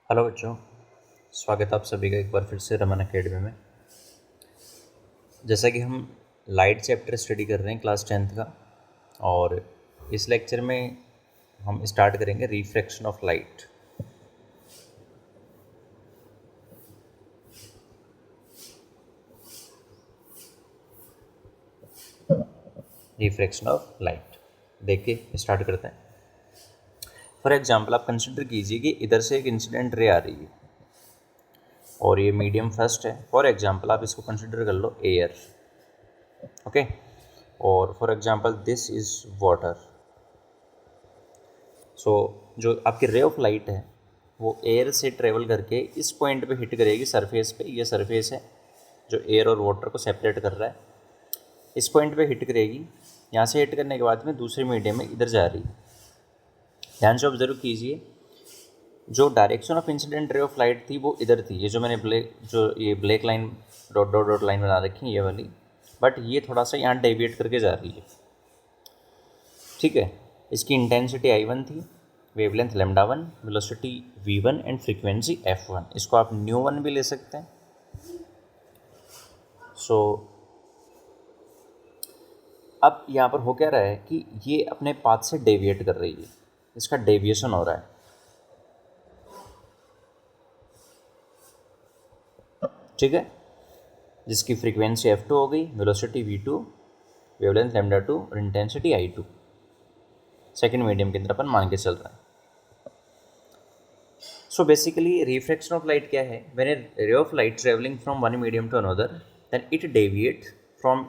Hello बच्चों, स्वागत है आप सभी का एक बार फिर से रमन एकेडमी में। जैसा कि हम लाइट चैप्टर स्टडी कर रहे हैं क्लास 10th का, और इस लेक्चर में हम स्टार्ट करेंगे refraction of light. Refraction of light देख के स्टार्ट करते हैं। फॉर एग्जांपल आप कंसिडर कीजिए कि इधर से एक इंसिडेंट रे आ रही है और ये मीडियम फर्स्ट है। फॉर एग्जांपल आप इसको कंसिडर कर लो एयर, ओके। और for example this is water. So जो आपकी रे ऑफ लाइट है वो एयर से ट्रेवल करके इस पॉइंट पे हिट करेगी सरफेस पे। ये सरफेस है जो एयर और वाटर को सेपरेट कर रहा है। इस पॉइंट पे हिट करेगी, यहाँ से हिट करने के बाद में दूसरे मीडियम में इधर जा रही है। ध्यान से ऑब्जर्व कीजिए, जो direction of incident ray of light थी वो इधर थी। ये जो मैंने ये black line dot dot dot line बना रखी है ये वाली, बट ये थोड़ा सा यहाँ डेविएट करके जा रही है, ठीक है। इसकी इंटेंसिटी I1 थी, wavelength λ1, velocity v1 and frequency f1। इसको आप ν1 भी ले सकते हैं। सो अब यहाँ पर हो क्या रहा है कि ये अपने पाथ से डेविएट कर रही है, इसका डेविएशन हो रहा है, ठीक है। जिसकी फ्रीक्वेंसी f2 हो गई, वेलोसिटी v2, वेवलेंथ λ2 और इंटेंसिटी I2। सेकेंड मीडियम के अंदर अपन मान के चल रहे हैं। So basically refraction of light क्या है? When a ray of light travelling from one medium to another, then it deviate from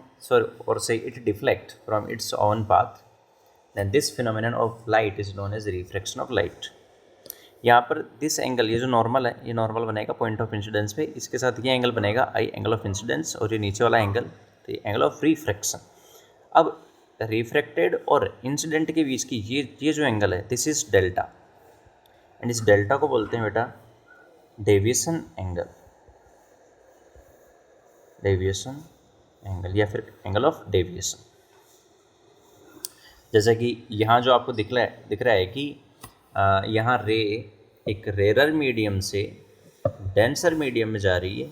और से it deflect from its own path, then this phenomenon of light is known as refraction of light. यहाँ पर this angle, ये जो normal है, ये normal बनेगा point of incidence पे, इसके साथ ये एंगल बनेगा आई, एंगल ऑफ इंसिडेंस, और ये नीचे वाला एंगल तो ये एंगल ऑफ रिफ्रैक्शन। अब रिफ्रैक्टेड और इंसिडेंट के बीच की ये जो एंगल है, दिस इज डेल्टा, एंड इस डेल्टा को बोलते हैं बेटा डेविएशन एंगल, डेविएशन एंगल या फिर एंगल ऑफ डेविएशन। जैसा कि यहाँ जो आपको दिख रहा है कि यहाँ रे एक रेरर मीडियम से डेंसर मीडियम में जा रही है।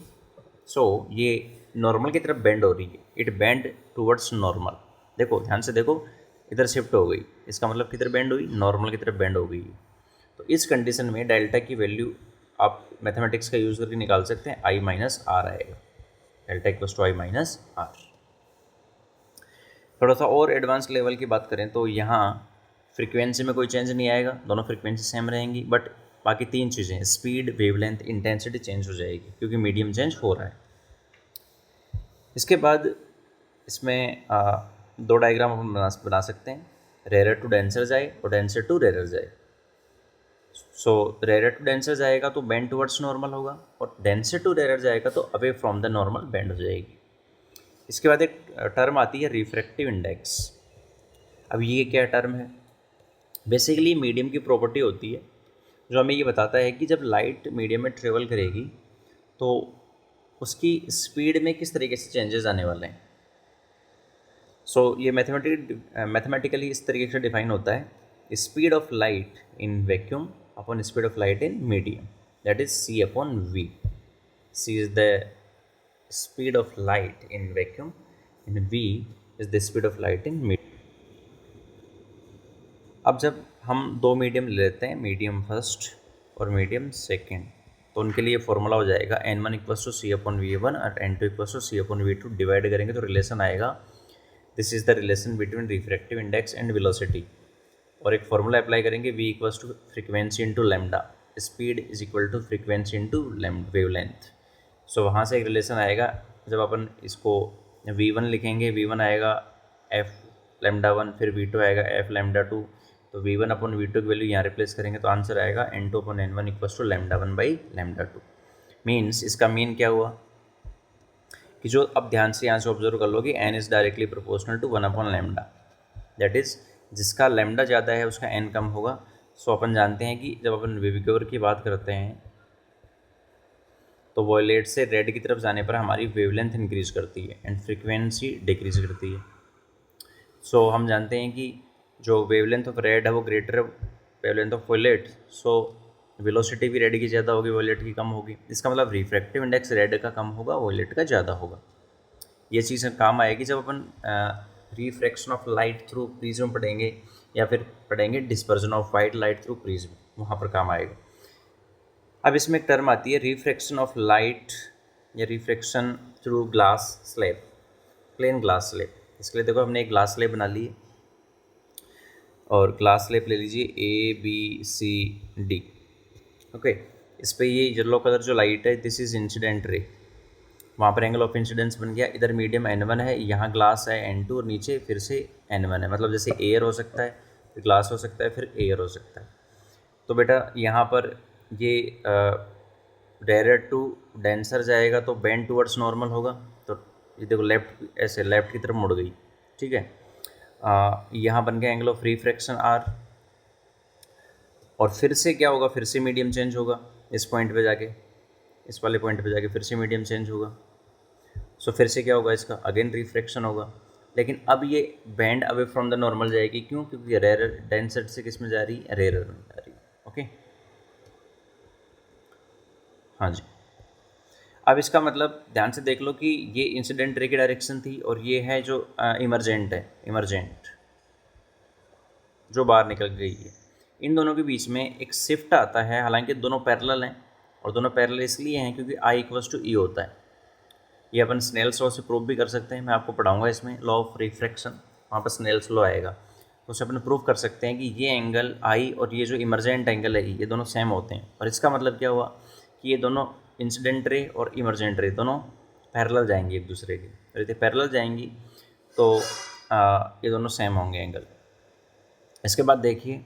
सो ये नॉर्मल की तरफ बेंड हो रही है, इट बेंड टूवर्ड्स नॉर्मल। देखो ध्यान से देखो, इधर शिफ्ट हो गई, इसका मतलब किधर बेंड हुई? नॉर्मल की तरफ बेंड हो गई। तो इस कंडीशन में डेल्टा की वैल्यू आप मैथमेटिक्स का यूज़ करके निकाल सकते हैं, I माइनस आर आएगा, delta equals to I minus R. थोड़ा सा और एडवांस लेवल की बात करें तो यहाँ फ्रीक्वेंसी में कोई चेंज नहीं आएगा, दोनों फ्रीक्वेंसी सेम रहेंगी, बट बाकी तीन चीज़ें स्पीड, वेवलेंथ, इंटेंसिटी चेंज हो जाएगी क्योंकि मीडियम चेंज हो रहा है। इसके बाद इसमें दो डायग्राम हम बना सकते हैं, रेयर टू डेंसर जाए और डेंसर टू रेयर जाए। सो रेयर टू डेंसर जाएगा तो बेंड टुवर्ड्स नॉर्मल होगा, और डेंसर टू रेयर जाएगा तो away from the normal bend हो जाएगी। इसके बाद एक टर्म आती है रिफ्रैक्टिव इंडेक्स। अब ये क्या टर्म है? बेसिकली मीडियम की प्रॉपर्टी होती है जो हमें ये बताता है कि जब लाइट मीडियम में ट्रेवल करेगी तो उसकी स्पीड में किस तरीके से चेंजेस आने वाले हैं। सो ये मैथमेटिकली इस तरीके से डिफाइन होता है, speed of light in vacuum upon speed of light in medium, that is c upon v। c is the speed of light in vacuum and v is the speed of light in medium। अब जब हम दो medium ले लेते हैं, medium first और medium second, तो उनके लिए फॉर्मूला हो जाएगा n1 equals to c upon v1 और n2 equals to c upon v2। Divide करेंगे तो रिलेशन आएगा, this is the relation between refractive index and velocity. और एक फॉर्मूला अप्लाई करेंगे, v equals to frequency into lambda, speed is equal to frequency into wavelength. So वहाँ से एक relation आएगा, जब अपन इसको v1 लिखेंगे, v1 आएगा f λ1, फिर v2 आएगा f λ2, तो v1 अपॉन v2 की वैल्यू यहाँ रिप्लेस करेंगे तो आंसर आएगा n2 upon n1 equals to λ1 by λ2। Means इसका मीन क्या हुआ कि जो, अब ध्यान से यहाँ से ऑब्जर्व कर लो कि n is directly proportional to 1 upon lambda, that is जिसका लैम्डा ज़्यादा है उसका n कम होगा। सो अपन जानते हैं कि जब अपन वेवक्यूर की बात करते हैं तो वॉयलेट से रेड की तरफ जाने पर हमारी वेवलेंथ इंक्रीज करती है एंड फ्रीक्वेंसी डिक्रीज करती है। सो हम जानते हैं कि जो वेवलेंथ ऑफ रेड है वो greater wavelength of violet. So velocity भी रेड की ज़्यादा होगी, वॉयलेट की कम होगी। इसका मतलब रिफ्रैक्टिव इंडेक्स रेड का कम होगा, वॉयलेट का ज़्यादा होगा। ये चीज़ काम आएगी जब अपन refraction of light through prism पढ़ेंगे, या फिर पढ़ेंगे dispersion of white light through prism, वहाँ पर काम आएगा। अब इसमें एक टर्म आती है रिफ्रैक्शन ऑफ लाइट या refraction through glass slab, plane glass slab. इसके लिए देखो हमने एक ग्लास स्लैब बना ली है, और ग्लास स्लैब ले लीजिए ABCD। ओके, इस पर ये येलो कलर जो लाइट है, दिस इज इंसिडेंट रे, वहाँ पर एंगल ऑफ इंसिडेंस बन गया। इधर मीडियम N1 है, यहाँ ग्लास है N2, और नीचे फिर से N1 है। मतलब जैसे एयर हो सकता है, फिर ग्लास हो सकता है, फिर एयर हो सकता है। तो बेटा यहाँ पर ये रेयर टू डेंसर जाएगा तो बेंड टूवर्ड्स नॉर्मल होगा। तो ये देखो लेफ्ट, ऐसे लेफ्ट की तरफ मुड़ गई, ठीक है। यहाँ बन गया एंगल ऑफ रिफ्रैक्शन R, और फिर से क्या होगा, फिर से मीडियम चेंज होगा इस पॉइंट पे जाके, इस वाले पॉइंट पे जाके फिर से मीडियम चेंज होगा। सो फिर से क्या होगा, इसका अगेन रिफ्रैक्शन होगा, लेकिन अब ये band away from the normal जाएगी। क्यों? क्योंकि रेयर डेंसर से किस में जा रही है, रेयर में जा रही है। ओके, हाँ जी। अब इसका मतलब ध्यान से देख लो कि ये इंसिडेंट रे की डायरेक्शन थी, और ये है जो इमरजेंट है, इमरजेंट जो बाहर निकल गई है। इन दोनों के बीच में एक शिफ्ट आता है, हालांकि दोनों पैरेलल हैं, और दोनों पैरेलल इसलिए हैं क्योंकि I = E होता है। ये अपन स्नेल्स लॉ से प्रूव भी कर सकते हैं, मैं आपको पढ़ाऊंगा इसमें लॉ ऑफ रिफ्रैक्शन, वहाँ पर स्नेल्स लॉ आएगा, तो उससे अपन प्रूव कर सकते हैं कि ये एंगल I और ये जो इमरजेंट एंगल है ये दोनों सेम होते हैं। और इसका मतलब क्या हुआ कि ये दोनों इंसिडेंट रे और इमरजेंट रे दोनों पैरेलल जाएंगी एक दूसरे के, और यदि पैरेलल जाएंगी तो ये दोनों सेम होंगे एंगल। इसके बाद देखिए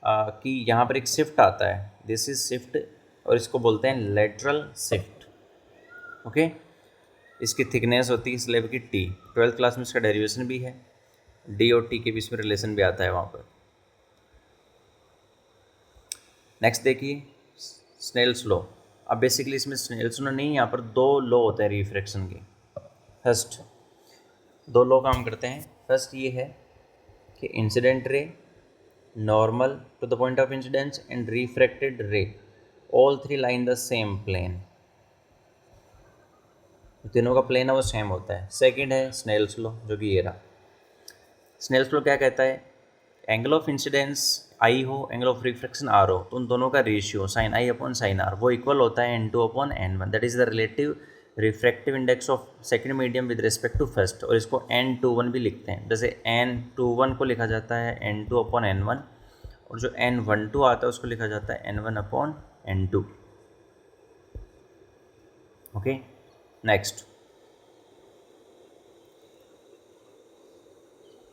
कि यहाँ पर एक शिफ्ट आता है, दिस इज शिफ्ट, और इसको बोलते हैं लेटरल शिफ्ट। ओके, इसकी थिकनेस होती है स्लेब की T। 12th क्लास में इसका डेरिवेशन भी है, D और T के बीच में रिलेशन भी आता है वहाँ पर। नेक्स्ट देखिए स्नेल्स लॉ। अब बेसिकली इसमें स्नेल्स लॉ नहीं, यहाँ पर दो लॉ होते हैं रिफ्रैक्शन के। फर्स्ट दो लॉ काम करते हैं। फर्स्ट ये है कि incident ray normal to the point of incidence and refracted ray all three lie in the same plane, तीनों का प्लेन है वो सेम होता है। सेकंड है स्नेल्स लॉ, जो कि ये रहा। स्नेल्स लॉ क्या कहता है, एंगल ऑफ इंसिडेंस I हो, एंगल ऑफ रिफ्रैक्शन R हो, तो उन दोनों का ratio sin I upon sin R वो इक्वल होता है N2 upon N1। That is the relative refractive index of second medium with respect to first, और इसको N21 भी लिखते हैं। जैसे N21 को लिखा जाता है N2 अपॉन N1, और जो N12 आता है उसको लिखा जाता है N1 upon N2। Okay, next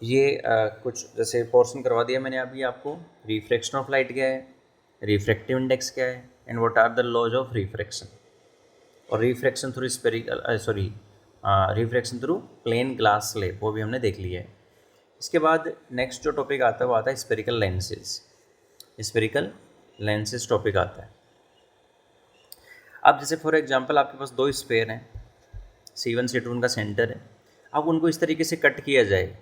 ये कुछ जैसे पोर्शन करवा दिया मैंने अभी आपको। रिफ्रैक्शन ऑफ लाइट क्या है, रिफ्रैक्टिव इंडेक्स क्या है, and what are the laws of refraction, और refraction through spherical refraction through plane glass slab, वो भी हमने देख लिया है। इसके बाद नेक्स्ट जो टॉपिक आता है वो आता है spherical lenses. Spherical lenses topic आता है। अब जैसे फॉर एग्जांपल आपके पास दो स्फेयर हैं, C1 C2 उनका सेंटर है। अब उनको इस तरीके से कट किया जाए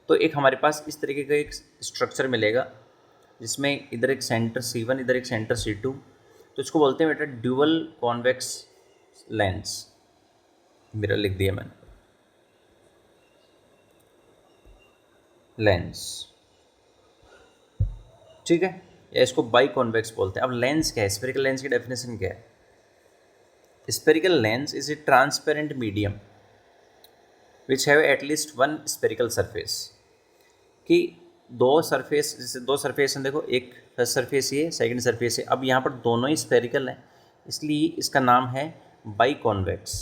तो एक हमारे पास इस तरीके का एक स्ट्रक्चर मिलेगा, जिसमें इधर एक सेंटर C1, इधर एक सेंटर C2। तो इसको बोलते हैं बेटा ड्यूअल कॉन्वेक्स लेंस। मेरा लिख दिया मैंने लेंस, ठीक है, या इसको बाई कॉन्वेक्स बोलते हैं। अब लेंस क्या है, स्फेरिकल लेंस की डेफिनेशन क्या है। Spherical lens is a transparent medium which have at least one spherical surface. कि दो सरफेस, जैसे दो सरफेस हैं, देखो एक फर्स्ट सरफेस ये, सेकंड सरफेस है। अब यहाँ पर दोनों ही स्फेरिकल हैं, इसलिए इसका नाम है बाई कॉन्वेक्स।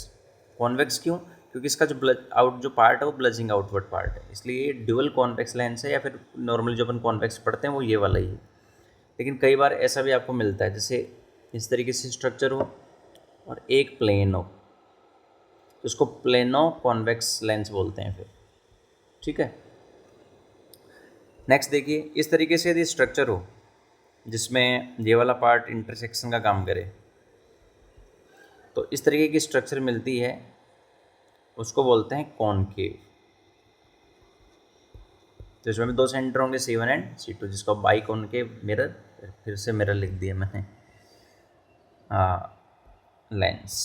कॉन्वेक्स क्यों? क्योंकि इसका जो पार्ट है वो ब्लजिंग आउटवर्ड पार्ट है, इसलिए ड्यूअल कॉन्वेक्स लेंस है, या फिर नॉर्मली जो अपन कॉन्वेक्स पढ़ते हैं वो ये वाला ही है। लेकिन कई बार ऐसा भी आपको मिलता है, जैसे इस तरीके से स्ट्रक्चर हो और एक प्लेन हो, तो इसको प्लेनो कॉन्वेक्स लेंस बोलते हैं फिर, ठीक है। नेक्स्ट देखिए, इस तरीके से यदि स्ट्रक्चर हो जिसमें ये वाला पार्ट इंटरसेक्शन का काम करे, तो इस तरीके की स्ट्रक्चर मिलती है, उसको बोलते हैं कॉनकेव। तो इसमें भी दो सेंटर होंगे C1 एंड C2, जिसको बाई कॉनकेव मिरर फिर से मिरर लिख दिया मैंने, लेंस,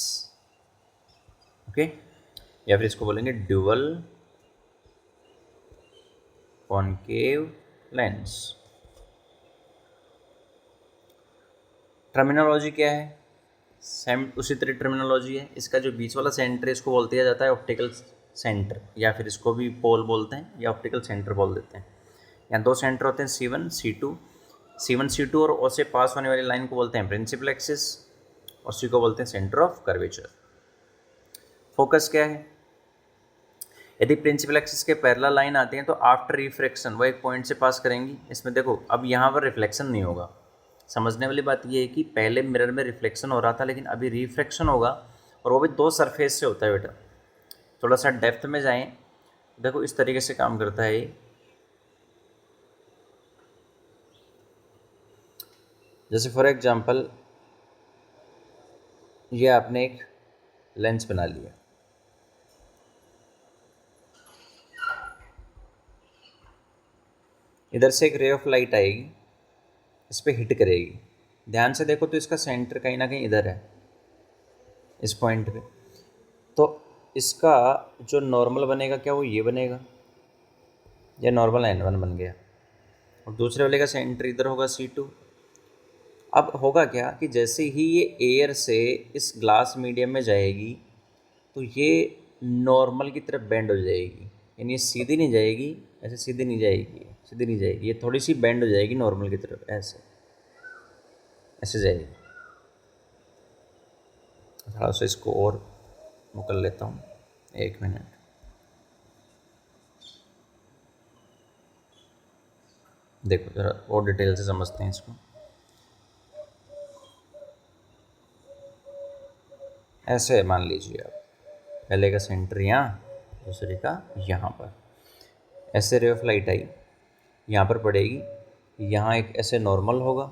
ओके। या फिर इसको बोलेंगे ड्यूअल कॉनकेव लेंस। टर्मिनोलॉजी क्या है, सेम उसी तरह टर्मिनोलॉजी है। इसका जो बीच वाला सेंटर है इसको बोल दिया जाता है ऑप्टिकल सेंटर, या फिर इसको भी पोल बोलते हैं या ऑप्टिकल सेंटर बोल देते हैं। यहाँ दो सेंटर होते हैं C1 C2। C1 C2 और O से पास होने वाली लाइन को बोलते हैं प्रिंसिपल एक्सिस, और C को बोलते हैं सेंटर ऑफ कर्वेचर। फोकस क्या है, यदि प्रिंसिपल एक्सिस के पैरेलल लाइन आती है तो आफ्टर रिफ्रैक्शन वो एक पॉइंट से पास करेंगी। इसमें देखो अब यहाँ पर रिफ्लेक्शन नहीं होगा। समझने वाली बात ये है कि पहले मिरर में रिफ्लेक्शन हो रहा था, लेकिन अभी रिफ्रैक्शन होगा, और वो भी दो सरफेस से होता है बेटा। थोड़ा सा डेप्थ में जाएं, देखो इस तरीके से काम करता है ये। जैसे फॉर एग्जांपल ये आपने एक लेंस बना लिया, इधर से एक रे ऑफ लाइट आएगी, इस पर हिट करेगी। ध्यान से देखो तो इसका सेंटर कहीं ना कहीं इधर है, इस पॉइंट पे। तो इसका जो नॉर्मल बनेगा क्या वो ये बनेगा, ये नॉर्मल N1 बन गया, और दूसरे वाले का सेंटर इधर होगा C2। अब होगा क्या कि जैसे ही ये एयर से इस ग्लास मीडियम में जाएगी तो ये नॉर्मल की तरफ बेंड हो जाएगी, यानी ये सीधी नहीं जाएगी, ऐसे सीधी नहीं जाएगी, सीधी नहीं जाएगी, ये थोड़ी सी बेंड हो जाएगी नॉर्मल की तरफ, ऐसे ऐसे जाएगी। थोड़ा सा इसको और वो कर लेता हूँ, 1 मिनट। देखो ज़रा और डिटेल से समझते हैं इसको। ऐसे मान लीजिए आप, पहले का सेंटर यहाँ, दूसरे का यहाँ पर, ऐसे रे ऑफ लाइट आई, यहाँ पर पड़ेगी, यहाँ एक ऐसे नॉर्मल होगा।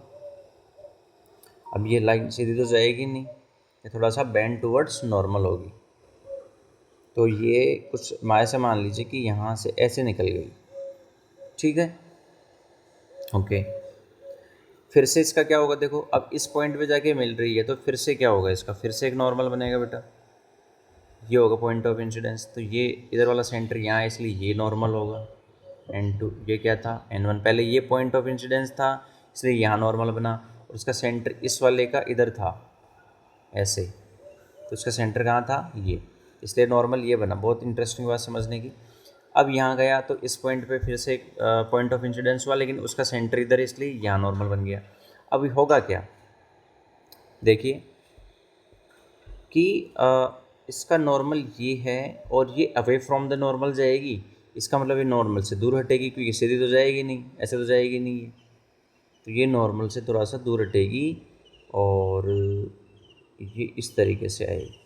अब ये लाइन सीधी तो जाएगी नहीं, ये थोड़ा सा बेंड टूवर्ड्स नॉर्मल होगी। तो ये कुछ माय से मान लीजिए कि यहाँ से ऐसे निकल गई, ठीक है, ओके। फिर से इसका क्या होगा, देखो अब इस पॉइंट पे जाके मिल रही है तो फिर से क्या होगा, इसका फिर से एक नॉर्मल बनेगा बेटा, ये होगा पॉइंट ऑफ इंसिडेंस। तो ये इधर वाला सेंटर यहाँ है, इसलिए ये नॉर्मल होगा। N2 ये क्या था, N1 पहले ये पॉइंट ऑफ इंसिडेंस था, इसलिए यहाँ नॉर्मल बना, और उसका सेंटर इस वाले का इधर था ऐसे, तो उसका सेंटर कहाँ था, ये, इसलिए नॉर्मल ये बना। बहुत इंटरेस्टिंग बात समझने की। अब यहाँ गया तो इस पॉइंट पे फिर से एक पॉइंट ऑफ इंसिडेंस हुआ, लेकिन उसका सेंटर इधर, इसलिए यहाँ नॉर्मल बन गया। अब होगा क्या, देखिए कि इसका नॉर्मल ये है और ये अवे फ्रॉम द नॉर्मल जाएगी, इसका मतलब ये नॉर्मल से दूर हटेगी, क्योंकि सीधी तो जाएगी नहीं, ऐसे तो जाएगी नहीं ये, तो ये नॉर्मल से थोड़ा सा दूर हटेगी और ये इस तरीके से आएगी।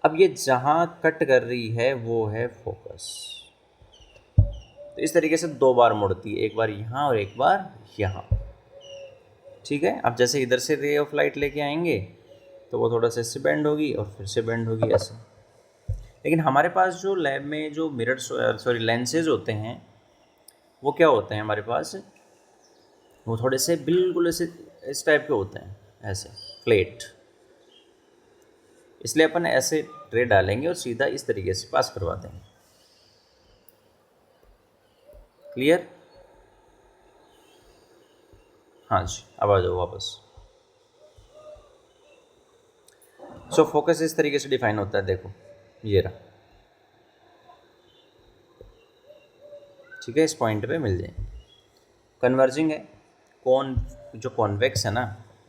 अब ये जहाँ कट कर रही है वो है फोकस। तो इस तरीके से 2 बार मुड़ती है, एक बार यहाँ और एक बार यहाँ, ठीक है। अब जैसे इधर से रे ऑफ लाइट लेके आएंगे तो वो थोड़ा सा इससे बेंड होगी और फिर से बेंड होगी ऐसे। लेकिन हमारे पास जो लैब में जो मिरर लेंसेज होते हैं वो क्या होते हैं हमारे पास, वो थोड़े से बिल्कुल ऐसे इस टाइप के होते हैं, ऐसे फ्लैट। इसलिए अपन ऐसे रे डालेंगे और सीधा इस तरीके से पास करवा देंगे। क्लियर, हाँ जी, अब आ जाओ वापस। सो फोकस इस तरीके से डिफाइन होता है, देखो ये रहा, ठीक है, इस पॉइंट पे मिल जाएंगे। कन्वर्जिंग है, कौन जो कॉन्वेक्स है ना,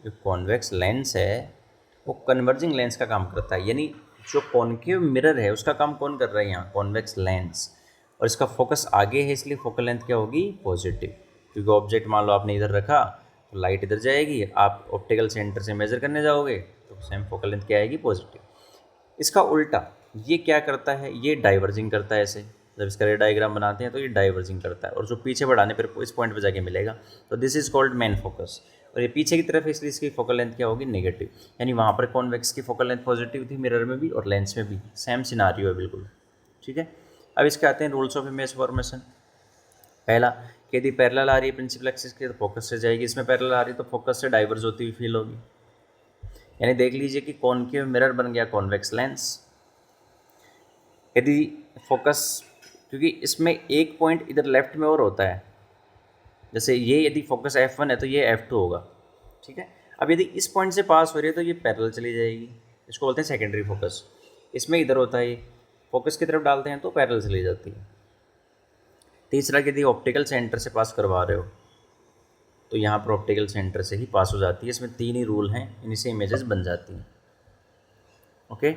जो कॉन्वेक्स लेंस है वो कन्वर्जिंग लेंस का काम करता है, यानी जो कॉन्केव मिरर है उसका काम कौन कर रहा है यहाँ, कॉन्वेक्स लेंस। और इसका फोकस आगे है, इसलिए फोकल लेंथ क्या होगी, पॉजिटिव, क्योंकि ऑब्जेक्ट मान लो आपने इधर रखा तो लाइट इधर जाएगी, आप ऑप्टिकल सेंटर से मेजर करने जाओगे तो सेम फोकल लेंथ क्या आएगी, पॉजिटिव। इसका उल्टा ये क्या करता है, ये डाइवर्जिंग करता है ऐसे, जब इसका रे डायग्राम बनाते हैं तो ये डाइवर्जिंग करता है, और जो पीछे बढ़ाने पर इस पॉइंट पे जाके मिलेगा, तो this is called main focus. और ये पीछे की तरफ है, इसलिए इसकी फोकल लेंथ क्या होगी, नेगेटिव। यानी वहाँ पर कॉन्वेक्स की फोकल लेंथ पॉजिटिव थी, मिरर में भी और लेंस में भी सेम सिनारियो है बिल्कुल, ठीक है। अब इसके आते हैं रूल्स ऑफ इमेज फॉर्मेशन। पहला कि यदि पैरेलल आ रही है प्रिंसिपल एक्सिस के तो फोकस से जाएगी, इसमें पैरेलल आ रही है तो फोकस से डाइवर्ज होती हुई फील होगी। यानी देख लीजिए कि कॉनकेव मिरर बन गया कॉन्वेक्स लेंस। यदि फोकस, क्योंकि इसमें एक पॉइंट इधर लेफ्ट में और होता है, जैसे ये यदि फोकस F1 है तो ये F2 होगा, ठीक है। अब यदि इस पॉइंट से पास हो रही है तो ये पैरेलल चली जाएगी, इसको बोलते हैं सेकेंडरी फोकस। इसमें इधर होता है, फोकस की तरफ डालते हैं तो पैरेलल चली जाती है। तीसरा, यदि ऑप्टिकल सेंटर से पास करवा रहे हो तो यहाँ पर ऑप्टिकल सेंटर से ही पास हो जाती है। इसमें 3 ही रूल हैं, इन्हीं से इमेजेस बन जाती हैं। ओके,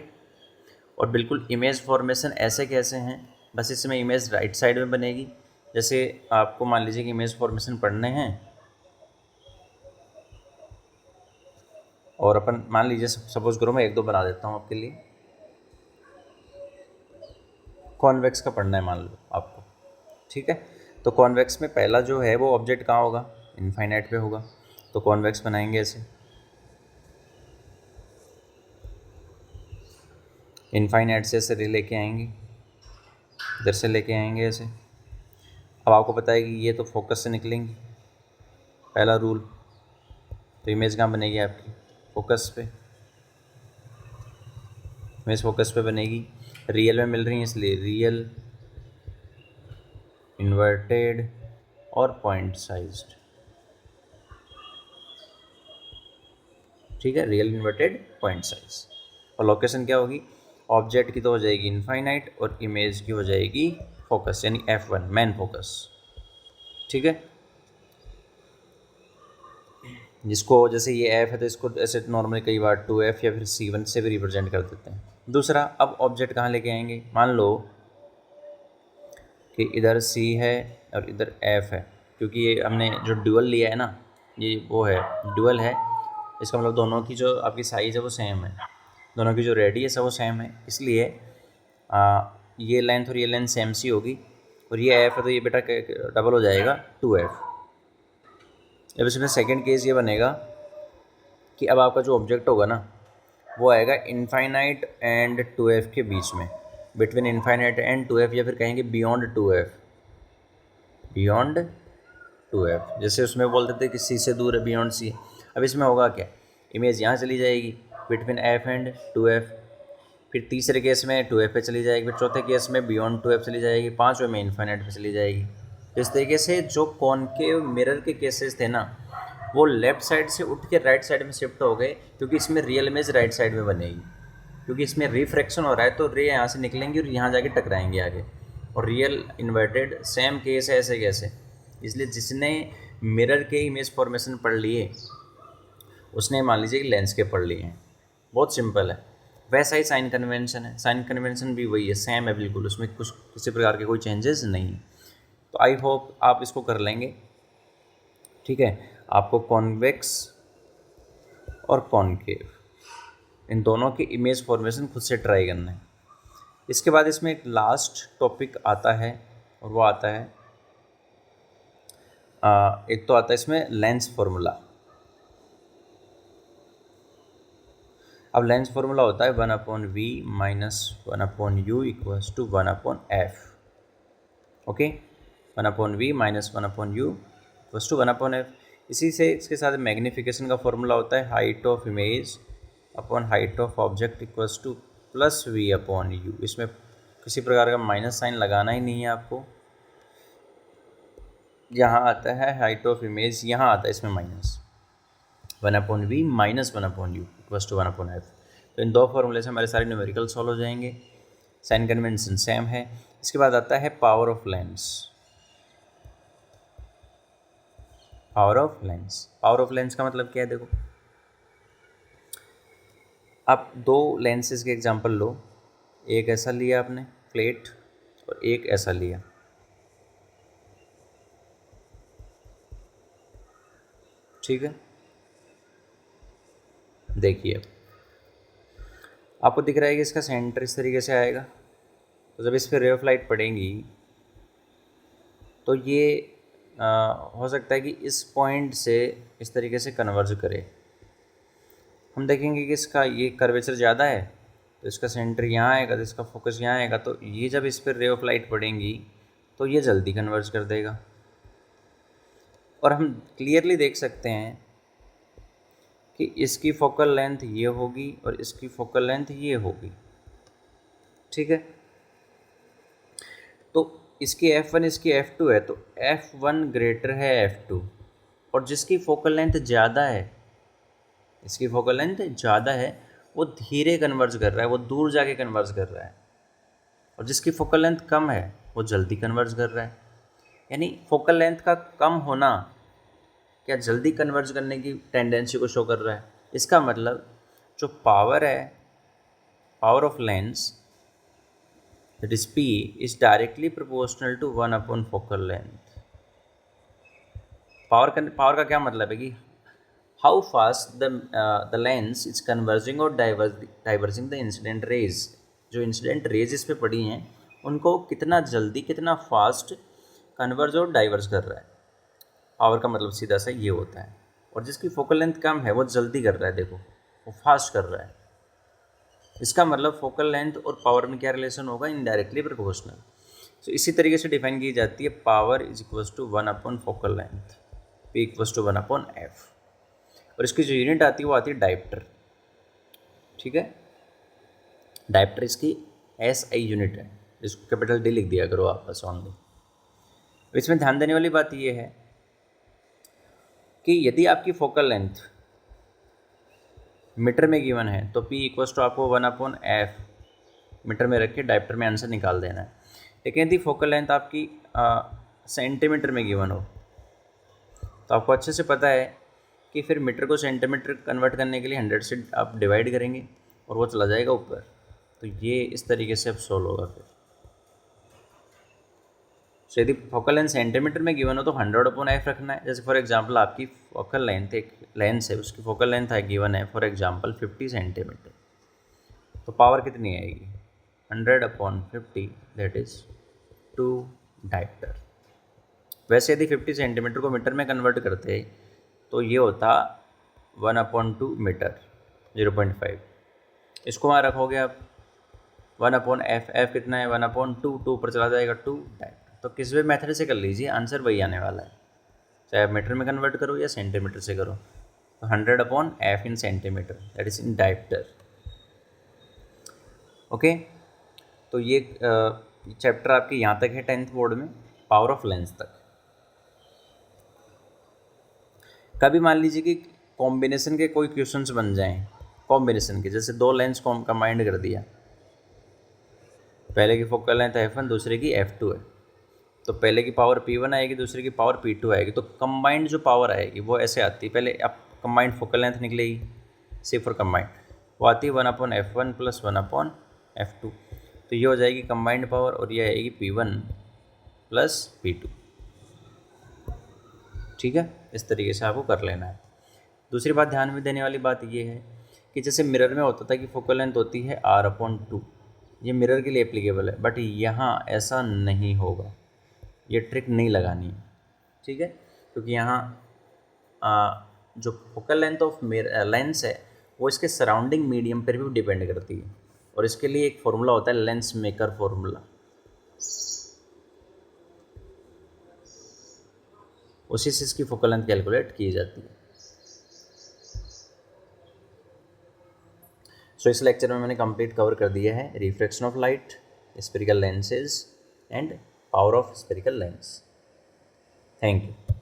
और बिल्कुल इमेज फॉर्मेशन ऐसे कैसे हैं, बस इसमें इमेज राइट साइड में बनेगी। जैसे आपको मान लीजिए कि इमेज फॉर्मेशन पढ़ने हैं और अपन मान लीजिए सपोज करो मैं 1-2 बना देता हूँ आपके लिए। कॉन्वेक्स का पढ़ना है मान लो आपको, ठीक है। तो कॉन्वेक्स में पहला जो है वो ऑब्जेक्ट कहाँ होगा, इनफाइनाइट पे होगा। तो कॉन्वेक्स बनाएंगे ऐसे, इनफाइनाइट से ऐसे लेके आएंगे, इधर से लेके आएंगे ऐसे। अब आपको पता है कि ये तो फोकस से निकलेंगी, पहला रूल। तो इमेज कहाँ बनेगी आपकी, फोकस पे। इमेज फोकस पे बनेगी, रियल में मिल रही है इसलिए रियल, इन्वर्टेड और पॉइंट साइज्ड, ठीक है। Real, inverted, point size. और लोकेशन क्या होगी, ऑब्जेक्ट की तो हो जाएगी इनफाइनाइट और इमेज की हो जाएगी फोकस, यानी F1 मेन फोकस, ठीक है। जिसको जैसे ये F है तो इसको ऐसे नॉर्मली कई बार 2F या फिर C1 से भी रिप्रेजेंट कर देते हैं। दूसरा, अब ऑब्जेक्ट कहाँ लेके आएंगे, मान लो कि इधर C है और इधर F है, क्योंकि ये हमने जो ड्यूअल लिया है ना, ये वो है ड्यूअल है, इसका मतलब दोनों की जो आपकी साइज़ है वो सेम है, दोनों की जो रेडियस है वो सेम है, इसलिए ये लेंथ और ये लेंथ सेम सी होगी। और ये F है तो ये बेटा डबल हो जाएगा 2F। अब इसमें सेकंड केस ये बनेगा कि अब आपका जो ऑब्जेक्ट होगा ना वो आएगा इनफाइनाइट एंड 2F के बीच में, बिटवीन इनफाइनाइट एंड 2F, या फिर कहेंगे बियॉन्ड 2F, बियॉन्ड 2F। जैसे उसमें बोलते थे कि C से दूर है, बियॉन्ड C। अब इसमें होगा क्या, इमेज यहाँ चली जाएगी बिटवीन F एंड 2F, फिर तीसरे केस में 2F पे चली जाएगी, फिर चौथे केस में बियॉन्ड 2F चली जाएगी, पाँचवें में इनफाइनाइट पे चली जाएगी। इस तरीके से जो कॉनकेव मिरर के केसेस थे ना वो लेफ्ट साइड से उठ के राइट साइड में शिफ्ट हो गए, क्योंकि इसमें रियल इमेज राइट साइड में बनेगी, क्योंकि इसमें रिफ्रैक्शन हो रहा है तो रे यहाँ से निकलेंगी और यहाँ जाके टकराएंगे आगे। और रियल इन्वर्टेड सेम केस है ऐसे कैसे, इसलिए जिसने मिरर के इमेज फॉर्मेशन पढ़ लिए उसने मान लीजिए कि लेंस के पढ़ लिए हैं। बहुत सिंपल है। वैसा ही साइन कन्वेंशन है, साइन कन्वेंशन भी वही है, सेम है बिल्कुल, उसमें कुछ किसी प्रकार के कोई चेंजेस नहीं। तो आई होप आप इसको कर लेंगे, ठीक है। आपको कॉन्वेक्स और कॉनकेव इन दोनों की इमेज फॉर्मेशन खुद से ट्राई करना है। इसके बाद इसमें एक लास्ट टॉपिक आता है और वो आता है एक तो आता है इसमें लेंस फार्मूला। अब लेंस फार्मूला होता है 1/v minus 1/u equals to 1/f। Okay, 1/v minus 1/u equals to 1/f। इसी से इसके साथ मैग्नीफिकेशन का फॉर्मूला होता है height of image upon height of object equals two plus v/u। इसमें किसी प्रकार का माइनस साइन लगाना ही नहीं है आपको। यहाँ आता है हाइट ऑफ इमेज, यहाँ आता है इसमें minus 1/v minus 1/u equals to 1/f। तो इन दो फॉर्मूले से हमारे सारे न्यूमेरिकल सॉल्व हो जाएंगे। साइन कन्वेंशन सेम है। इसके बाद आता है power of lens. Power of lens, power of lens का मतलब क्या है, देखो आप दो लेंसेज के एग्जांपल लो, एक ऐसा लिया आपने फ्लैट और एक ऐसा लिया, ठीक है। देखिए आपको दिख रहा है कि इसका सेंटर इस तरीके से आएगा, तो जब इस पर रे ऑफ लाइट पड़ेंगी तो ये हो सकता है कि इस पॉइंट से इस तरीके से कन्वर्ज करे। हम देखेंगे कि इसका ये कर्वेचर ज़्यादा है तो इसका सेंटर यहाँ आएगा, तो इसका फोकस यहाँ आएगा, तो ये जब इस पर रे ऑफ लाइट पड़ेंगी तो ये जल्दी कन्वर्ज कर देगा। और हम क्लियरली देख सकते हैं कि इसकी फोकल लेंथ ये होगी और इसकी फोकल लेंथ ये होगी, ठीक है। तो इसकी F1 इसकी F2 है, तो F1 ग्रेटर है F2, और जिसकी फोकल लेंथ ज़्यादा है, इसकी फोकल लेंथ ज़्यादा है, वो धीरे कन्वर्ज कर रहा है, वो दूर जाके कन्वर्ज कर रहा है, और जिसकी फोकल लेंथ कम है वो जल्दी कन्वर्ज कर रहा है। यानी फोकल लेंथ का कम होना क्या जल्दी कन्वर्ज करने की टेंडेंसी को शो कर रहा है। इसका मतलब जो पावर है, power of lens that is P is directly proportional to 1 upon focal length। Power का क्या मतलब है कि how fast the lens is converging और डाइवर्जिंग द इंसिडेंट रेज। जो इंसिडेंट रेज इस पे पड़ी हैं उनको कितना जल्दी कितना फास्ट कन्वर्ज और डाइवर्ज कर रहा है। पावर का मतलब सीधा सा ये होता है। और जिसकी फोकल लेंथ कम है वो जल्दी कर रहा है, देखो वो फास्ट कर रहा है। इसका मतलब फोकल लेंथ और पावर में क्या रिलेशन होगा, इनडायरेक्टली प्रोपोर्शनल। तो इसी तरीके से डिफाइन की जाती है power is equals to 1 upon focal length, P equals to 1 upon F। और इसकी जो यूनिट आती है वो आती है डायप्टर, ठीक है। डायप्टर इसकी SI यूनिट है, इसको कैपिटल D लिख दिया करो आप बस ओनली। इसमें ध्यान देने वाली बात ये है कि यदि आपकी फोकल लेंथ मीटर में गिवन है तो P इक्वल्स टू आपको 1 अपॉन F मीटर में रख के डायप्टर में आंसर निकाल देना है। लेकिन यदि फोकल लेंथ आपकी सेंटीमीटर में गिवन हो तो आपको अच्छे से पता है कि फिर मीटर को सेंटीमीटर कन्वर्ट करने के लिए 100 से आप डिवाइड करेंगे और वो चला जाएगा ऊपर। तो ये इस तरीके से अब सोल्व होगा फिर। तो यदि फोकल लेंथ सेंटीमीटर में गिवन हो तो 100 अपॉन F रखना है। जैसे फॉर एग्जांपल आपकी फोकल लेंथ, एक लेंस है उसकी फोकल लेंथ है गिवन है फॉर एग्जांपल 50 सेंटीमीटर, तो पावर कितनी आएगी 100 अपॉन 50 दैट इज़ 2 डायप्टर। वैसे यदि 50 सेंटीमीटर को मीटर में कन्वर्ट करते तो ये होता 1 अपॉन 2 मीटर 0.5। इसको वहाँ रखोगे आप 1 अपॉन F कितना है 1 अपॉन 2, 2 पर चला जाएगा 2 डायप्टर। तो किस भी मेथड से कर लीजिए आंसर वही आने वाला है, चाहे आप मीटर में कन्वर्ट करो या सेंटीमीटर से करो। तो 100 upon F in centimetre that is in dioptre. Okay, तो ये चैप्टर आपके यहाँ तक है 10th बोर्ड में, पावर ऑफ लेंस तक। कभी मान लीजिए कि कॉम्बिनेशन के कोई क्वेश्चंस बन जाएं, कॉम्बिनेशन के, जैसे दो लेंस को कंबाइंड कर दिया, पहले की फोकल लेंथ F1 दूसरे की F2 है, तो पहले की पावर P1 आएगी दूसरे की पावर P2 आएगी। तो कंबाइंड जो पावर आएगी वो ऐसे आती है, पहले अब कंबाइंड फोकल लेंथ निकलेगी सी फॉर कंबाइंड, वो आती है 1 upon F1 plus 1 upon F2। तो ये हो जाएगी कंबाइंड पावर और ये आएगी P1 प्लस P2, ठीक है। इस तरीके से आपको कर लेना है। दूसरी बात ध्यान में देने वाली बात ये है कि जैसे मिरर में होता था कि फोकल लेंथ होती है R/2, ये मिरर के लिए एप्लीकेबल है, बट यहाँ ऐसा नहीं होगा, ये ट्रिक नहीं लगानी है, ठीक है। क्योंकि यहाँ जो फोकल लेंथ ऑफ लेंस है वो इसके सराउंडिंग मीडियम पर भी डिपेंड करती है, और इसके लिए एक फॉर्मूला होता है लेंस मेकर फॉर्मूला, उसी से इसकी फोकल लेंथ कैलकुलेट की जाती है। सो इस लेक्चर में मैंने कंप्लीट कवर कर दिया है reflection of light, spherical lenses and power of spherical lens. Thank you.